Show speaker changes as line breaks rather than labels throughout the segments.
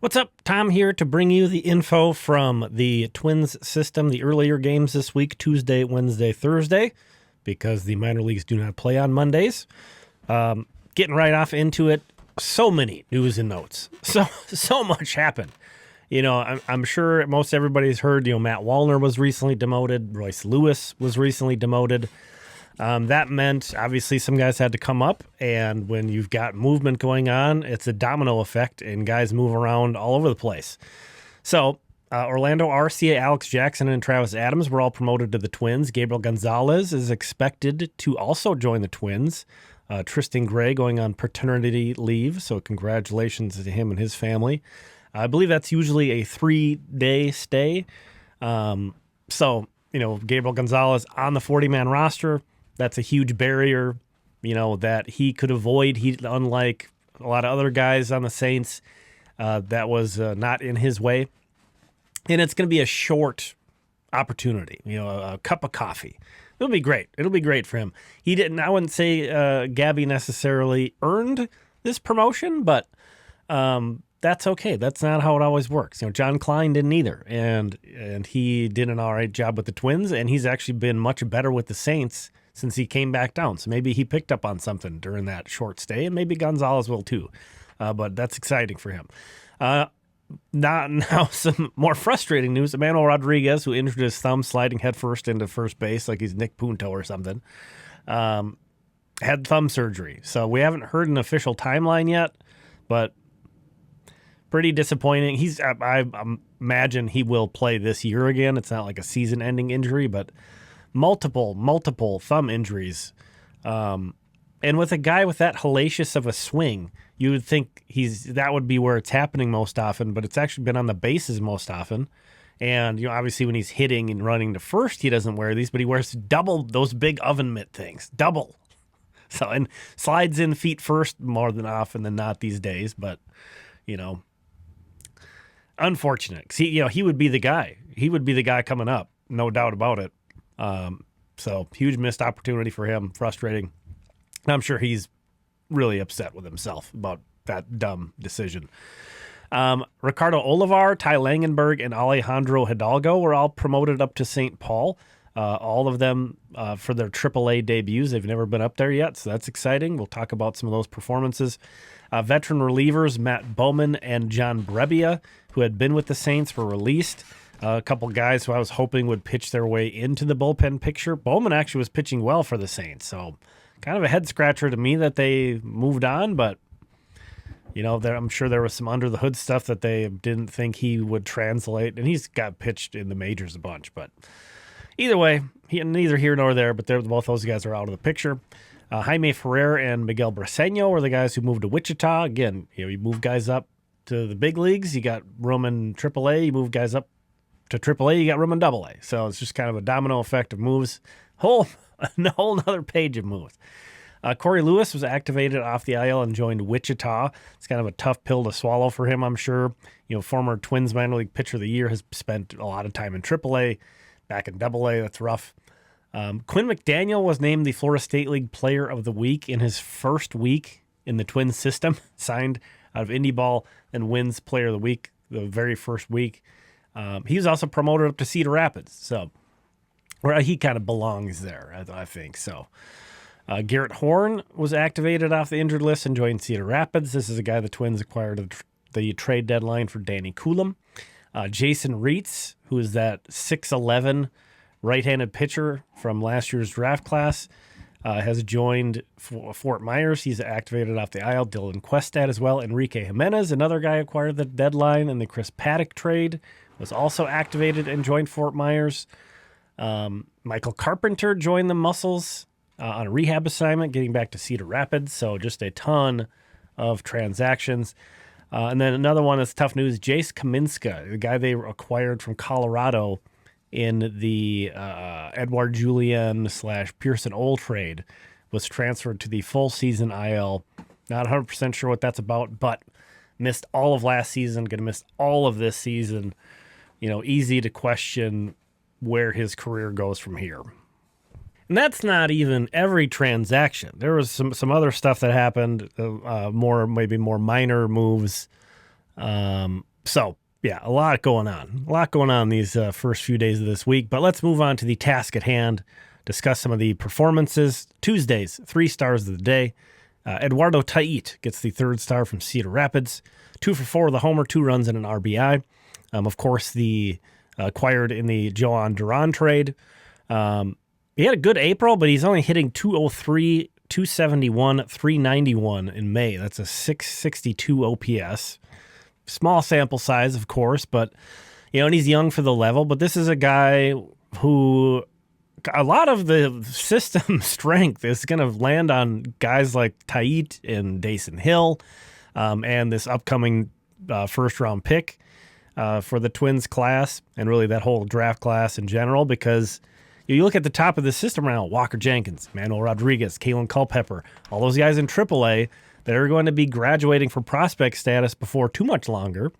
What's up? Tom here to bring you the info from the Twins system, the earlier games this week, Tuesday, Wednesday, Thursday, because the minor leagues do not play on Mondays. Getting right off into it, so many news and notes. So much happened. You know, I'm sure most everybody's heard, Matt Wallner was recently demoted. Royce Lewis was recently demoted. That meant, obviously, some guys had to come up, and when you've got movement going on, it's a domino effect, and guys move around all over the place. So, Orlando Arcia, Alex Jackson, and Travis Adams were all promoted to the Twins. Gabriel Gonzalez is expected to also join the Twins. Tristan Gray going on paternity leave, so congratulations to him and his family. I believe that's usually a 3-day stay. Gabriel Gonzalez on the 40-man roster. That's a huge barrier, that he could avoid. Unlike a lot of other guys on the Saints, that was not in his way. And it's going to be a short opportunity, a cup of coffee. It'll be great. It'll be great for him. I wouldn't say Gabby necessarily earned this promotion, but that's okay. That's not how it always works. John Klein didn't either, and he did an all right job with the Twins, and he's actually been much better with the Saints since he came back down. So maybe he picked up on something during that short stay, and maybe Gonzalez will too. But that's exciting for him. Now some more frustrating news. Emmanuel Rodriguez, who injured his thumb sliding headfirst into first base like he's Nick Punto or something, had thumb surgery. So we haven't heard an official timeline yet, but pretty disappointing. I imagine he will play this year again. It's not like a season-ending injury, but multiple thumb injuries. And with a guy with that hellacious of a swing, you would think that would be where it's happening most often, but it's actually been on the bases most often. And, obviously when he's hitting and running to first, he doesn't wear these, but he wears double those big oven mitt things. Double. So, and slides in feet first more than often than not these days, but, unfortunate. He would be the guy. He would be the guy coming up, no doubt about it. So huge missed opportunity for him. Frustrating. I'm sure he's really upset with himself about that dumb decision. Ricardo Olivar, Ty Langenberg, and Alejandro Hidalgo were all promoted up to St. Paul. All of them for their AAA debuts. They've never been up there yet, so that's exciting. We'll talk about some of those performances. Veteran relievers Matt Bowman and John Brebbia, who had been with the Saints, were released. A couple guys who I was hoping would pitch their way into the bullpen picture. Bowman actually was pitching well for the Saints, so kind of a head-scratcher to me that they moved on, but I'm sure there was some under-the-hood stuff that they didn't think he would translate, and he's got pitched in the majors a bunch, but either way, neither here nor there, but both those guys are out of the picture. Jaime Ferrer and Miguel Briseño were the guys who moved to Wichita. Again, you move guys up to the big leagues, you got room in AAA. You move guys up to AAA, you got room in AA. So it's just kind of a domino effect of moves. A whole other page of moves. Corey Lewis was activated off the IL and joined Wichita. It's kind of a tough pill to swallow for him, I'm sure. Former Twins minor league pitcher of the year, has spent a lot of time in AAA, back in AA. That's rough. Quinn McDaniel was named the Florida State League Player of the Week in his first week in the Twins system, signed out of Indy Ball and wins Player of the Week the very first week. He was also promoted up to Cedar Rapids, so where he kind of belongs there, I think. So Garrett Horn was activated off the injured list and joined Cedar Rapids. This is a guy the Twins acquired at the trade deadline for Danny Coulomb. Jason Reitz, who is that 6'11" right-handed pitcher from last year's draft class, has joined Fort Myers. He's activated off the IL. Dylan Questad as well. Enrique Jimenez, another guy acquired at the deadline in the Chris Paddock trade, was also activated and joined Fort Myers. Michael Carpenter joined the Muscles on a rehab assignment, getting back to Cedar Rapids. So just a ton of transactions. And then another one that's tough news, Jace Kaminska, the guy they acquired from Colorado in the Edouard Julien / Pearson Old trade, was transferred to the full season IL. Not 100% sure what that's about, but missed all of last season, going to miss all of this season. Easy to question where his career goes from here. And that's not even every transaction. There was some other stuff that happened, maybe more minor moves So, yeah, a lot going on. A lot going on these first few days of this week. But let's move on to the task at hand, discuss some of the performances. Tuesdays, 3 stars of the day. Eduardo Tait gets the 3rd star from Cedar Rapids. 2 for 4 with a homer, 2 runs, and an RBI. Of course, the acquired in the Joan Duran trade. He had a good April, but he's only hitting 203, 271, 391 in May. That's a 662 OPS. Small sample size, of course, but and he's young for the level. But this is a guy who a lot of the system strength is going to land on guys like Tait and Dason Hill, and this upcoming first round pick for the Twins class, and really that whole draft class in general, because you look at the top of the system right now, Walker Jenkins, Manuel Rodriguez, Kalen Culpepper, all those guys in AAA that are going to be graduating from prospect status before too much longer.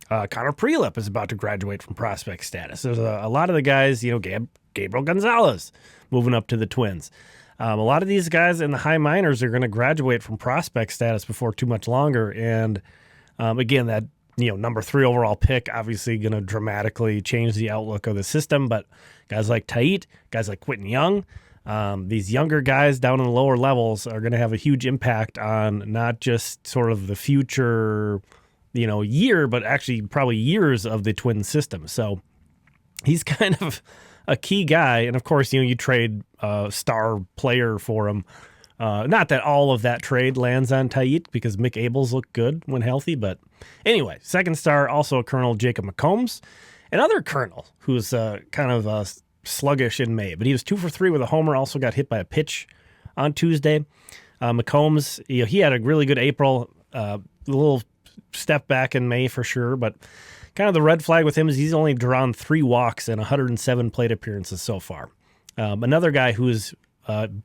Connor Prelip is about to graduate from prospect status. There's a lot of the guys, Gabriel Gonzalez moving up to the Twins. A lot of these guys in the high minors are going to graduate from prospect status before too much longer. And again, that number 3 overall pick obviously going to dramatically change the outlook of the system. But guys like Tait, guys like Quentin Young, these younger guys down in the lower levels are going to have a huge impact on not just sort of the future, year, but actually probably years of the Twin system. So he's kind of a key guy. And of course, you trade a star player for him. Not that all of that trade lands on Tait, because Mick Abels looked good when healthy. But anyway, 2nd star, also a Colonel Jacob McCombs. Another Colonel who's kind of sluggish in May, but he was 2 for 3 with a homer, also got hit by a pitch on Tuesday. McCombs, he had a really good April, a little step back in May for sure, but kind of the red flag with him is he's only drawn 3 walks and 107 plate appearances so far. Another guy who is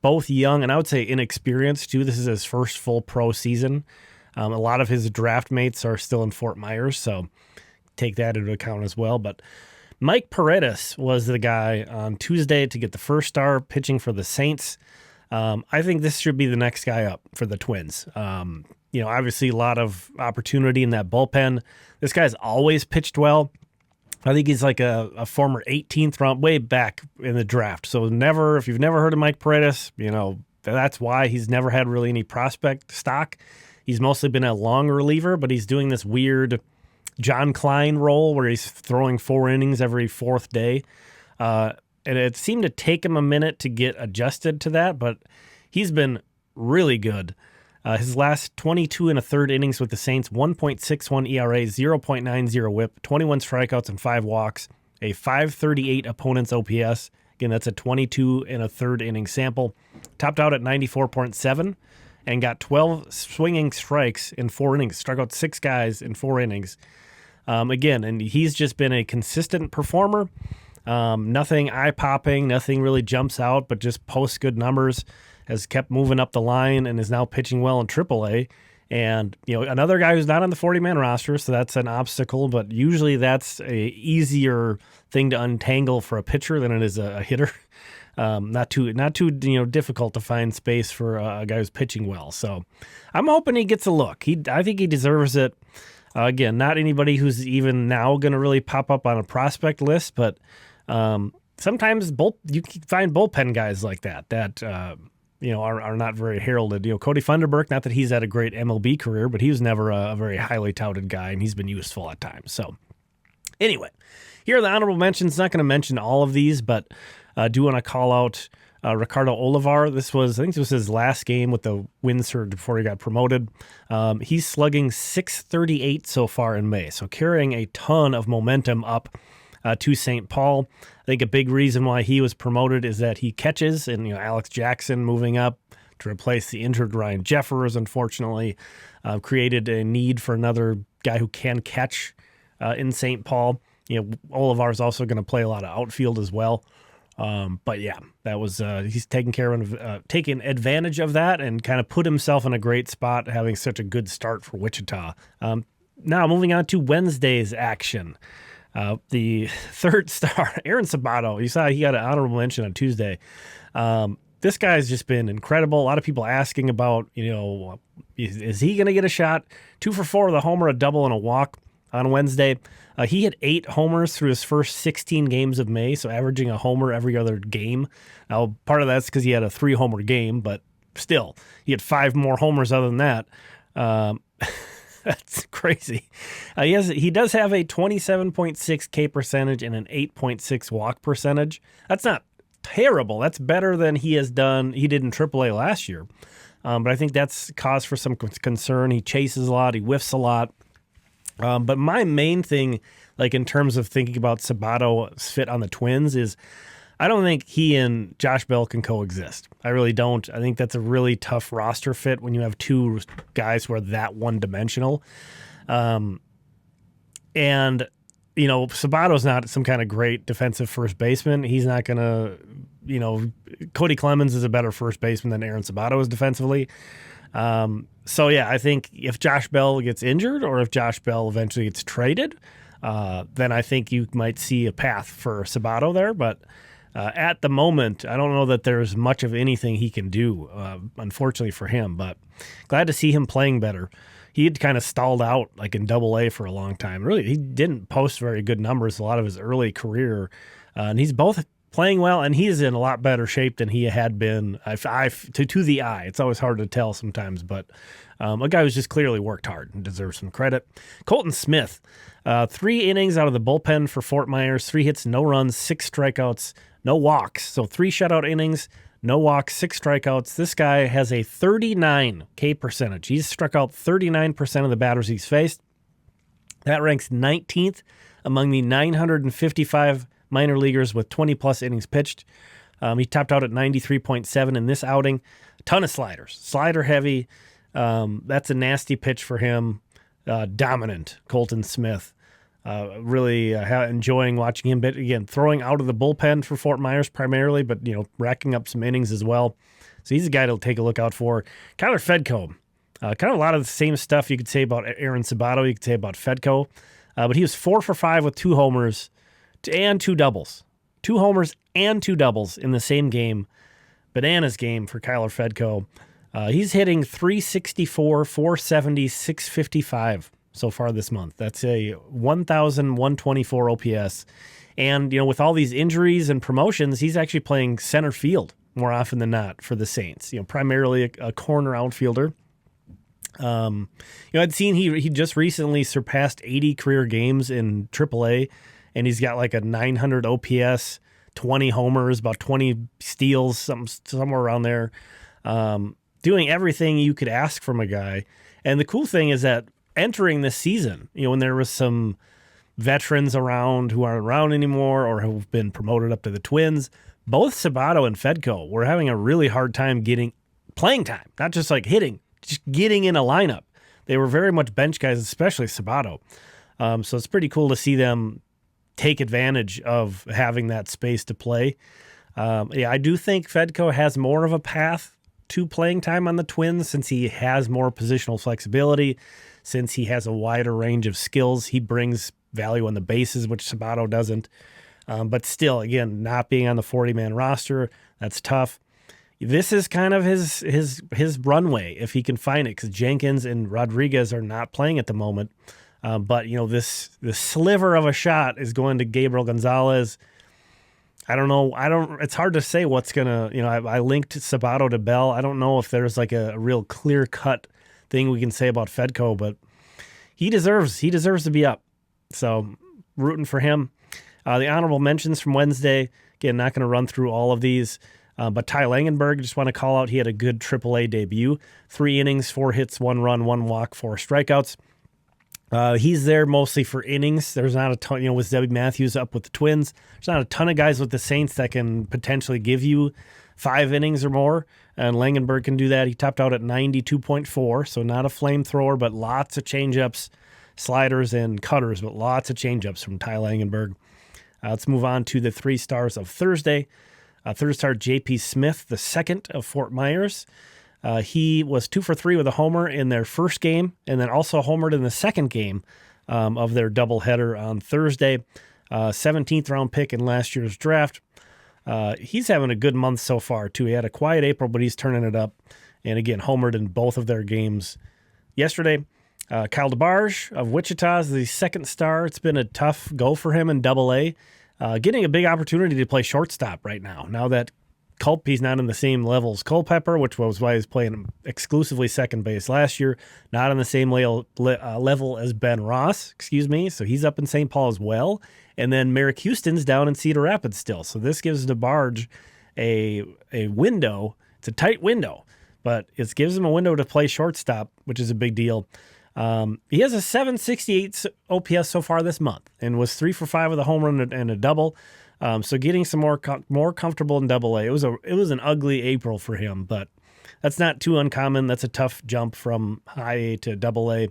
both young and I would say inexperienced too. This is his first full pro season. A lot of his draft mates are still in Fort Myers, so take that into account as well. But Mike Paredes was the guy on Tuesday to get the 1st star pitching for the Saints. I think this should be the next guy up for the Twins. Obviously a lot of opportunity in that bullpen. This guy's always pitched well. I think he's like a former 18th round, way back in the draft. So if you've never heard of Mike Paredes, that's why he's never had really any prospect stock. He's mostly been a long reliever, but he's doing this weird John Klein role where he's throwing 4 innings every 4th day. And it seemed to take him a minute to get adjusted to that, but he's been really good. His last 22 and a third innings with the Saints, 1.61 ERA, 0.90 whip, 21 strikeouts and 5 walks, a 538 opponent's OPS. Again, that's a 22 and a third inning sample. Topped out at 94.7 and got 12 swinging strikes in 4 innings. Struck out 6 guys in 4 innings. Again, and he's just been a consistent performer. Nothing eye-popping, nothing really jumps out, but just posts good numbers. Has kept moving up the line and is now pitching well in AAA. And, another guy who's not on the 40-man roster, so that's an obstacle, but usually that's a easier thing to untangle for a pitcher than it is a hitter. Not too difficult to find space for a guy who's pitching well. So I'm hoping he gets a look. I think he deserves it. Again, not anybody who's even now going to really pop up on a prospect list, but sometimes you can find bullpen guys like that are not very heralded. Cody Funderburk, not that he's had a great MLB career, but he was never a very highly touted guy, and he's been useful at times. So anyway, here are the honorable mentions. Not going to mention all of these, but I do want to call out Ricardo Olivar. I think this was his last game with the Wind Surge before he got promoted. He's slugging .638 so far in May, so carrying a ton of momentum up to St. Paul. I think a big reason why he was promoted is that he catches, and Alex Jackson moving up to replace the injured Ryan Jeffers, unfortunately, created a need for another guy who can catch in St. Paul. Olivar is also going to play a lot of outfield as well. But yeah, that was he's taking advantage of that and kind of put himself in a great spot, having such a good start for Wichita. Now moving on to Wednesday's action. The 3rd star, Aaron Sabato. You saw he got an honorable mention on Tuesday. This guy's just been incredible. A lot of people asking about, is he going to get a shot? 2 for 4 with a homer, a double, and a walk. on Wednesday. He had 8 homers through his first 16 games of May, so averaging a homer every other game. Now, part of that's because he had a 3-homer game, but still, he had 5 more homers other than that. That's crazy. He does have a 27.6 K percentage and an 8.6 walk percentage. That's not terrible. That's better than he did in AAA last year. But I think that's cause for some concern. He chases a lot. He whiffs a lot. But my main thing, like in terms of thinking about Sabato's fit on the Twins, is I don't think he and Josh Bell can coexist. I really don't. I think that's a really tough roster fit when you have 2 guys who are that one-dimensional. And, Sabato's not some kind of great defensive first baseman. He's not going to, Cody Clemens is a better first baseman than Aaron Sabato is defensively. I think if Josh Bell gets injured or if Josh Bell eventually gets traded, then I think you might see a path for Sabato there. But at the moment, I don't know that there's much of anything he can do, unfortunately for him. But glad to see him playing better. He had kind of stalled out like in Double-A for a long time. Really, he didn't post very good numbers a lot of his early career. And he's both playing well, and he's in a lot better shape than he had been to the eye. It's always hard to tell sometimes, but a guy who's just clearly worked hard and deserves some credit. Colton Smith, 3 innings out of the bullpen for Fort Myers, 3 hits, no runs, 6 strikeouts, no walks. So 3 shutout innings, no walks, 6 strikeouts. This guy has a 39 K percentage. He's struck out 39% of the batters he's faced. That ranks 19th among the 955 minor leaguers with 20-plus innings pitched. He topped out at 93.7 in this outing. A ton of sliders. Slider heavy. That's a nasty pitch for him. Dominant, Colton Smith. Really enjoying watching him. But again, throwing out of the bullpen for Fort Myers primarily, but racking up some innings as well. So he's a guy to take a look out for. Kyler Fedko. Kind of a lot of the same stuff you could say about Aaron Sabato, you could say about Fedko. But he was 4 for 5 with 2 homers and 2 doubles. 2 homers and 2 doubles in the same game. Bananas game for Kyler Fedko. He's hitting 364, 470, 655 so far this month. That's a 1,124 OPS. And, with all these injuries and promotions, he's actually playing center field more often than not for the Saints. Primarily a corner outfielder. I'd seen he just recently surpassed 80 career games in AAA, and he's got like a 900 OPS, 20 homers, about 20 steals, somewhere around there. Doing everything you could ask from a guy. And the cool thing is that entering this season, when there was some veterans around who aren't around anymore or who've been promoted up to the Twins, both Sabato and Fedko were having a really hard time getting playing time, not just like hitting, just getting in a lineup. They were very much bench guys, especially Sabato. So it's pretty cool to see them take advantage of having that space to play. I do think Fedko has more of a path to playing time on the Twins since he has more positional flexibility, since he has a wider range of skills. He brings value on the bases, which Sabato doesn't. But still, again, not being on the 40-man roster, that's tough. This is kind of his runway if he can find it, because Jenkins and Rodriguez are not playing at the moment. But this sliver of a shot is going to Gabriel Gonzalez. I don't know. It's hard to say what's gonna. I linked Sabato to Bell. I don't know if there's like a real clear cut thing we can say about Fedko, but he deserves to be up. So rooting for him. The honorable mentions from Wednesday. Again, not going to run through all of these. But Ty Langenberg, just want to call out, he had a good AAA debut. 3 innings, 4 hits, 1 run, 1 walk, 4 strikeouts. He's there mostly for innings. There's not a ton, with Debbie Matthews up with the Twins, there's not a ton of guys with the Saints that can potentially give you 5 innings or more, and Langenberg can do that. He topped out at 92.4, so not a flamethrower, but lots of changeups, sliders, and cutters, but lots of changeups from Ty Langenberg. Let's move on to the 3 stars of Thursday. Third star, J.P. Smith, the second of Fort Myers. He was 2 for 3 with a homer in their first game, and then also homered in the second game of their doubleheader on Thursday. 17th round pick in last year's draft. He's having a good month so far, too. He had a quiet April, but he's turning it up. And again, homered in both of their games yesterday. Kyle DeBarge of Wichita is the second star. It's been a tough go for him in Double-A. Getting a big opportunity to play shortstop right now. Now that He's not in the same level as Culpepper, which was why he was playing exclusively second base last year. Not on the same level as Ben Ross, so he's up in St. Paul as well. And then Merrick Houston's down in Cedar Rapids still. So this gives DeBarge a window. It's a tight window, but it gives him a window to play shortstop, which is a big deal. He has a 768 OPS so far this month and was 3 for 5 with a home run and a double. So getting some more comfortable in Double-A. It was an ugly April for him, but that's not too uncommon. That's a tough jump from high A to Double-A.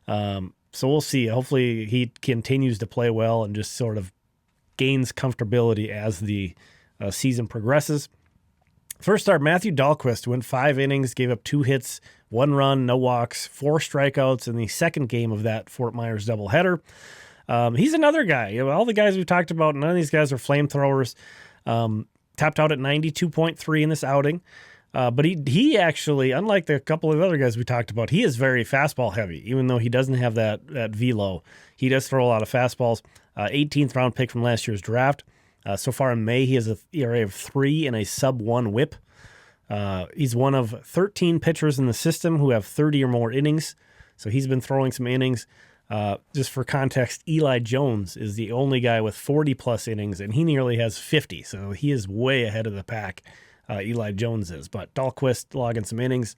So we'll see. Hopefully he continues to play well and just sort of gains comfortability as the season progresses. First start, Matthew Dahlquist went 5 innings, gave up 2 hits, 1 run, no walks, 4 strikeouts in the second game of that Fort Myers doubleheader. He's another guy. All the guys we've talked about, none of these guys are flamethrowers. Tapped out at 92.3 in this outing. But he actually, unlike the couple of other guys we talked about, he is very fastball heavy, even though he doesn't have that velo. He does throw a lot of fastballs. 18th round pick from last year's draft. So far in May, he has an ERA of 3 and a sub-1 whip. He's one of 13 pitchers in the system who have 30 or more innings. So he's been throwing some innings. Just for context, Eli Jones is the only guy with 40-plus innings, and he nearly has 50. So he is way ahead of the pack, Eli Jones is. But Dahlquist logging some innings.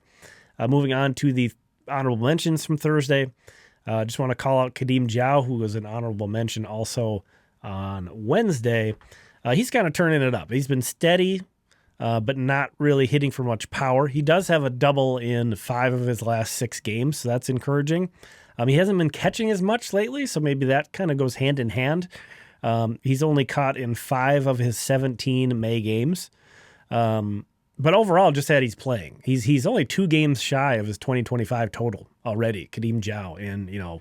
Moving on to the honorable mentions from Thursday. Just want to call out Kadeem Zhao, who was an honorable mention also on Wednesday. He's kind of turning it up. He's been steady, but not really hitting for much power. He does have a double in 5 of his last 6 games, so that's encouraging. He hasn't been catching as much lately, so maybe that kind of goes hand in hand. He's only caught in 5 of his 17 May games. But overall, just that he's playing. He's only 2 games shy of his 2025 total already, Kadeem Zhao, in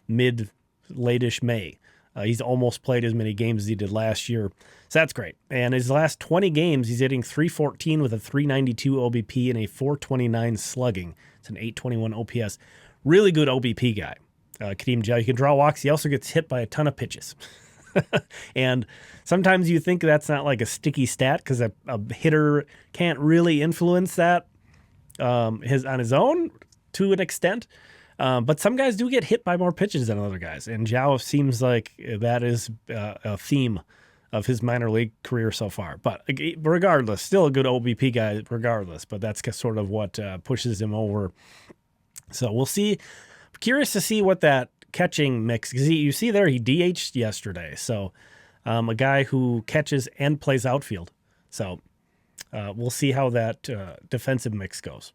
mid-late-ish May. He's almost played as many games as he did last year. So that's great. And his last 20 games, he's hitting .314 with a .392 OBP and a .429 slugging. It's an .821 OPS. Really good OBP guy, Kadeem Zhao. He can draw walks. He also gets hit by a ton of pitches. And sometimes you think that's not like a sticky stat because a hitter can't really influence that on his own to an extent. But some guys do get hit by more pitches than other guys. And Zhao seems like that is a theme of his minor league career so far. But regardless, still a good OBP guy regardless. But that's sort of what pushes him over. So we'll see. I'm curious to see what that catching mix, because you see there he DH'd yesterday. So a guy who catches and plays outfield. So we'll see how that defensive mix goes.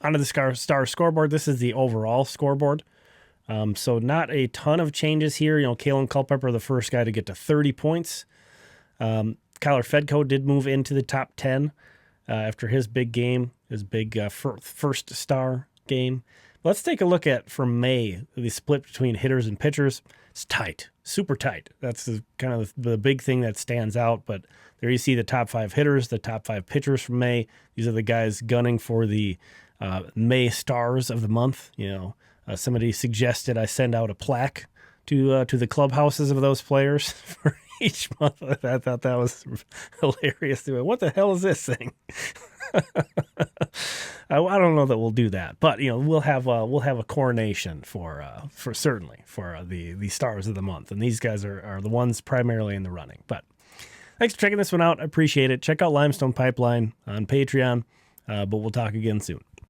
Onto the star scoreboard. This is the overall scoreboard. So not a ton of changes here. Kalen Culpepper, the first guy to get to 30 points. Kyler Fedko did move into the top 10 after his big game, his big first star game. Let's take a look at from May, the split between hitters and pitchers. It's tight, super tight. That's kind of the big thing that stands out. But there you see the top 5 hitters, the top 5 pitchers from May. These are the guys gunning for the May stars of the month. Somebody suggested I send out a plaque to the clubhouses of those players for each month. I thought that was hilarious. What the hell is this thing? I don't know that we'll do that, but we'll have a coronation for certainly for the stars of the month, and these guys are the ones primarily in the running. But thanks for checking this one out. I appreciate it. Check out Limestone Pipeline on Patreon, but we'll talk again soon.